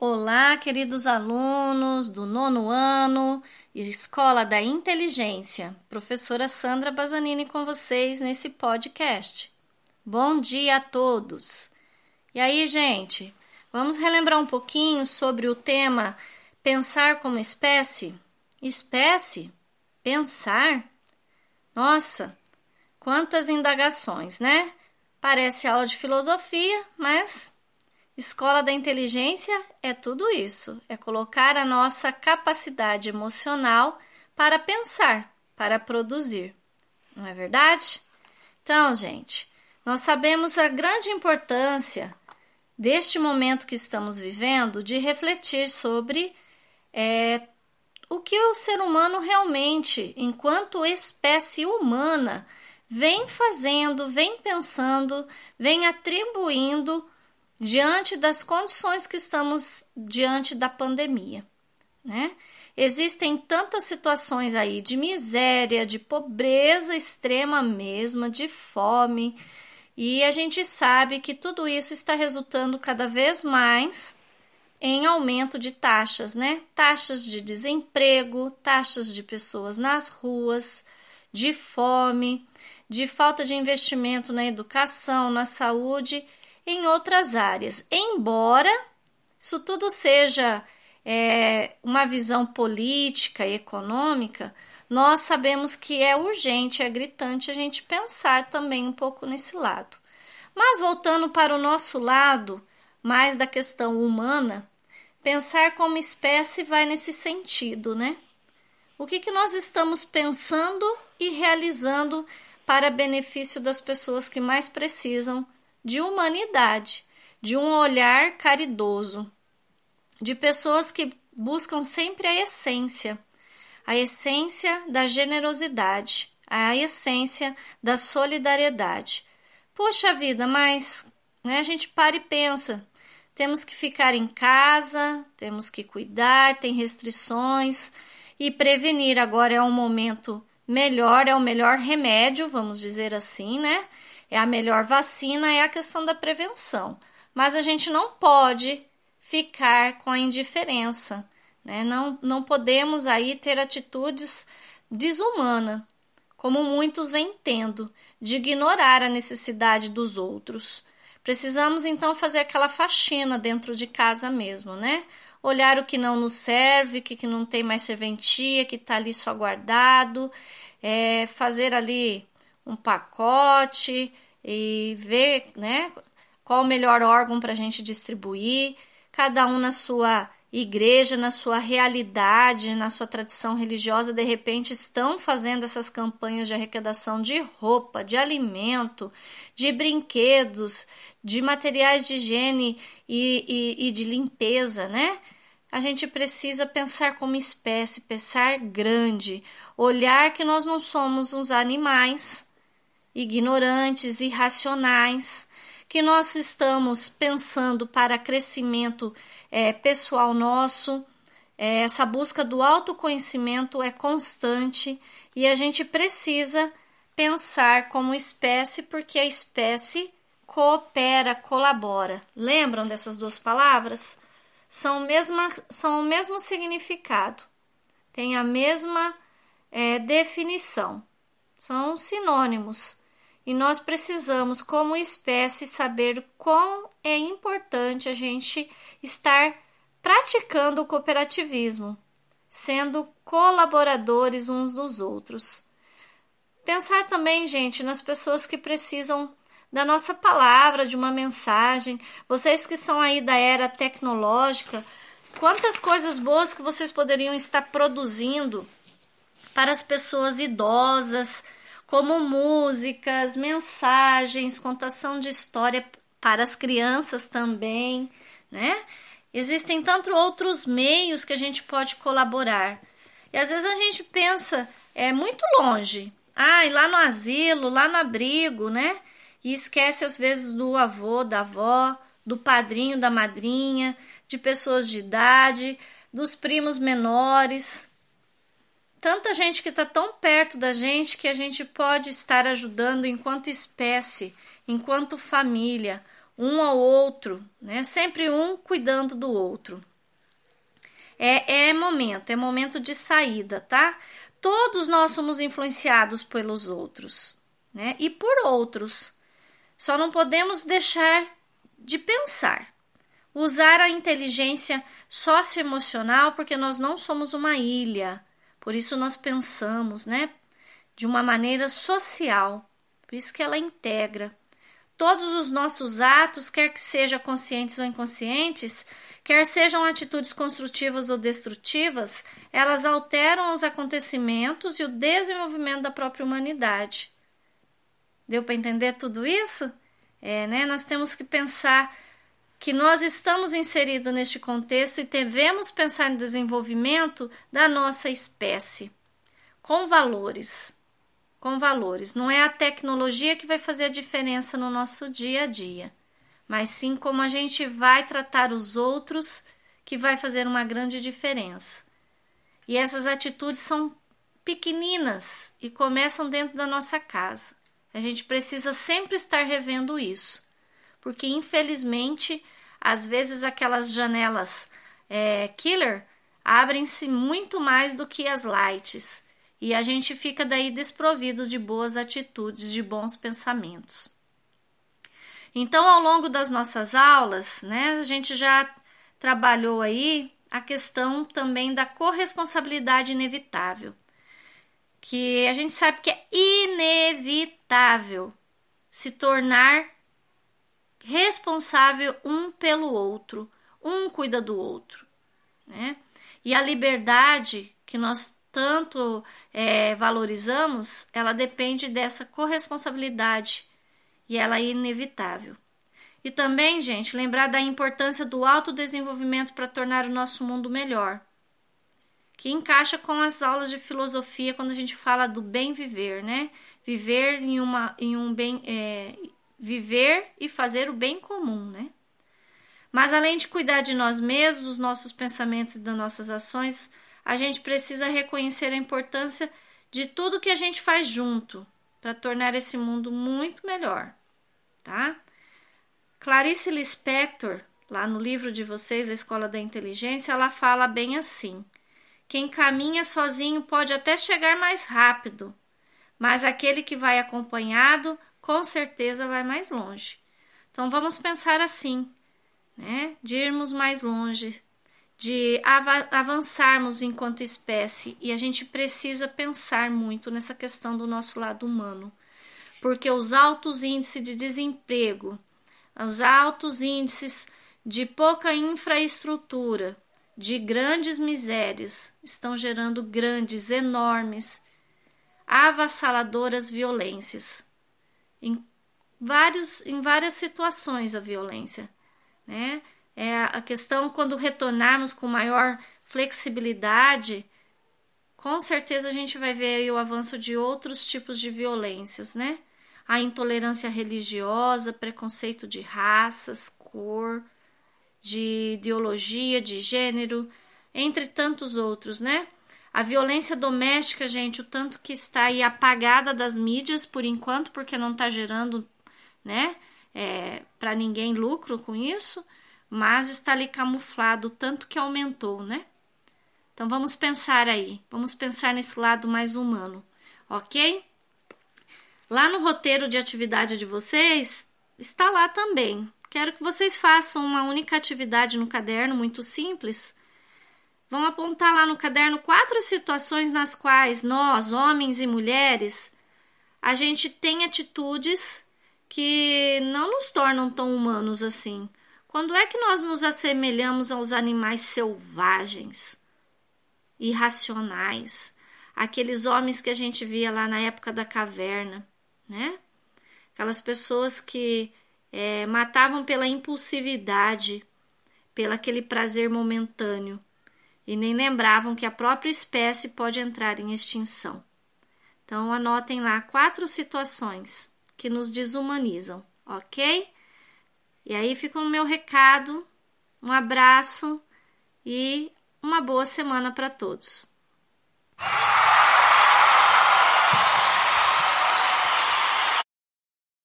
Olá, queridos alunos do 9º ano, Escola da Inteligência. Professora Sandra Bazanini com vocês nesse podcast. Bom dia a todos! E aí, gente, vamos relembrar um pouquinho sobre o tema pensar como espécie? Espécie? Pensar? Nossa, quantas indagações, né? Parece aula de filosofia, mas Escola da Inteligência é tudo isso, é colocar a nossa capacidade emocional para pensar, para produzir, não é verdade? Então, gente, nós sabemos a grande importância deste momento que estamos vivendo de refletir sobre o que o ser humano realmente, enquanto espécie humana, vem fazendo, vem pensando, vem atribuindo diante das condições que estamos diante da pandemia, né? Existem tantas situações aí de miséria, de pobreza extrema mesmo, de fome, e a gente sabe que tudo isso está resultando cada vez mais em aumento de taxas, né? Taxas de desemprego, taxas de pessoas nas ruas, de fome, de falta de investimento na educação, na saúde, em outras áreas. Embora isso tudo seja uma visão política e econômica, nós sabemos que é urgente, é gritante a gente pensar também um pouco nesse lado. Mas voltando para o nosso lado, mais da questão humana, pensar como espécie vai nesse sentido, né? O que nós estamos pensando e realizando para benefício das pessoas que mais precisam de humanidade, de um olhar caridoso, de pessoas que buscam sempre a essência da generosidade, a essência da solidariedade. Poxa vida, mas né, a gente para e pensa, temos que ficar em casa, temos que cuidar, tem restrições e prevenir agora é um momento melhor, é o melhor remédio, vamos dizer assim, né? É a melhor vacina, é a questão da prevenção. Mas a gente não pode ficar com a indiferença, né? Não podemos aí ter atitudes desumanas, como muitos vêm tendo, de ignorar a necessidade dos outros. Precisamos então fazer aquela faxina dentro de casa mesmo, né? Olhar o que não nos serve, o que não tem mais serventia, que está ali só guardado, fazer ali um pacote e ver, né, qual o melhor órgão para a gente distribuir, cada um na sua igreja, na sua realidade, na sua tradição religiosa, de repente estão fazendo essas campanhas de arrecadação de roupa, de alimento, de brinquedos, de materiais de higiene e de limpeza, né? A gente precisa pensar como espécie, pensar grande, olhar que nós não somos uns animais ignorantes, irracionais, que nós estamos pensando para crescimento pessoal nosso, essa busca do autoconhecimento é constante e a gente precisa pensar como espécie, porque a espécie coopera, colabora. Lembram dessas duas palavras? São o mesmo significado, tem a mesma definição, são sinônimos. E nós precisamos, como espécie, saber quão é importante a gente estar praticando o cooperativismo, sendo colaboradores uns dos outros. Pensar também, gente, nas pessoas que precisam da nossa palavra, de uma mensagem. Vocês que são aí da era tecnológica, quantas coisas boas que vocês poderiam estar produzindo para as pessoas idosas, como músicas, mensagens, contação de história para as crianças também, né? Existem tantos outros meios que a gente pode colaborar. E às vezes a gente pensa, muito longe. E lá no asilo, lá no abrigo, né? E esquece às vezes do avô, da avó, do padrinho, da madrinha, de pessoas de idade, dos primos menores. Tanta gente que está tão perto da gente que a gente pode estar ajudando enquanto espécie, enquanto família, um ao outro, né? Sempre um cuidando do outro. É momento de saída, tá? Todos nós somos influenciados pelos outros, né? E por outros. Só não podemos deixar de pensar. Usar a inteligência socioemocional, porque nós não somos uma ilha. Por isso nós pensamos, né? De uma maneira social. Por isso que ela integra. Todos os nossos atos, quer que sejam conscientes ou inconscientes, quer sejam atitudes construtivas ou destrutivas, elas alteram os acontecimentos e o desenvolvimento da própria humanidade. Deu para entender tudo isso? Né? Nós temos que pensar que nós estamos inseridos neste contexto e devemos pensar no desenvolvimento da nossa espécie, com valores. Com valores. Não é a tecnologia que vai fazer a diferença no nosso dia a dia, mas sim como a gente vai tratar os outros que vai fazer uma grande diferença. E essas atitudes são pequeninas e começam dentro da nossa casa. A gente precisa sempre estar revendo isso, porque infelizmente, às vezes aquelas janelas killer abrem-se muito mais do que as lights. E a gente fica daí desprovido de boas atitudes, de bons pensamentos. Então, ao longo das nossas aulas, né, a gente já trabalhou aí a questão também da corresponsabilidade inevitável. Que a gente sabe que é inevitável se tornar responsável um pelo outro. Um cuida do outro, né? E a liberdade que nós tanto valorizamos, ela depende dessa corresponsabilidade e ela é inevitável. E também, gente, lembrar da importância do autodesenvolvimento para tornar o nosso mundo melhor, que encaixa com as aulas de filosofia quando a gente fala do bem viver, né? Viver viver e fazer o bem comum, né? Mas além de cuidar de nós mesmos, dos nossos pensamentos e das nossas ações, a gente precisa reconhecer a importância de tudo que a gente faz junto para tornar esse mundo muito melhor, tá? Clarice Lispector, lá no livro de vocês, da Escola da Inteligência, ela fala bem assim: quem caminha sozinho pode até chegar mais rápido, mas aquele que vai acompanhado, com certeza vai mais longe. Então vamos pensar assim, né? De irmos mais longe, de avançarmos enquanto espécie, e a gente precisa pensar muito nessa questão do nosso lado humano, porque os altos índices de desemprego, os altos índices de pouca infraestrutura, de grandes misérias, estão gerando grandes, enormes, avassaladoras violências. Em várias situações a violência, né? É a questão quando retornarmos com maior flexibilidade, com certeza a gente vai ver aí o avanço de outros tipos de violências, né? A intolerância religiosa, preconceito de raças, cor, de ideologia, de gênero, entre tantos outros, né? A violência doméstica, gente, o tanto que está aí apagada das mídias por enquanto, porque não está gerando, né, para ninguém lucro com isso, mas está ali camuflado, tanto que aumentou, né? Então vamos pensar aí, vamos pensar nesse lado mais humano, ok? Lá no roteiro de atividade de vocês, está lá também. Quero que vocês façam uma única atividade no caderno, muito simples. Vão apontar lá no caderno 4 situações nas quais nós, homens e mulheres, a gente tem atitudes que não nos tornam tão humanos assim. Quando é que nós nos assemelhamos aos animais selvagens, irracionais, aqueles homens que a gente via lá na época da caverna, né? Aquelas pessoas que matavam pela impulsividade, pelo aquele prazer momentâneo, e nem lembravam que a própria espécie pode entrar em extinção. Então, anotem lá 4 situações que nos desumanizam, ok? E aí fica o meu recado, um abraço e uma boa semana para todos.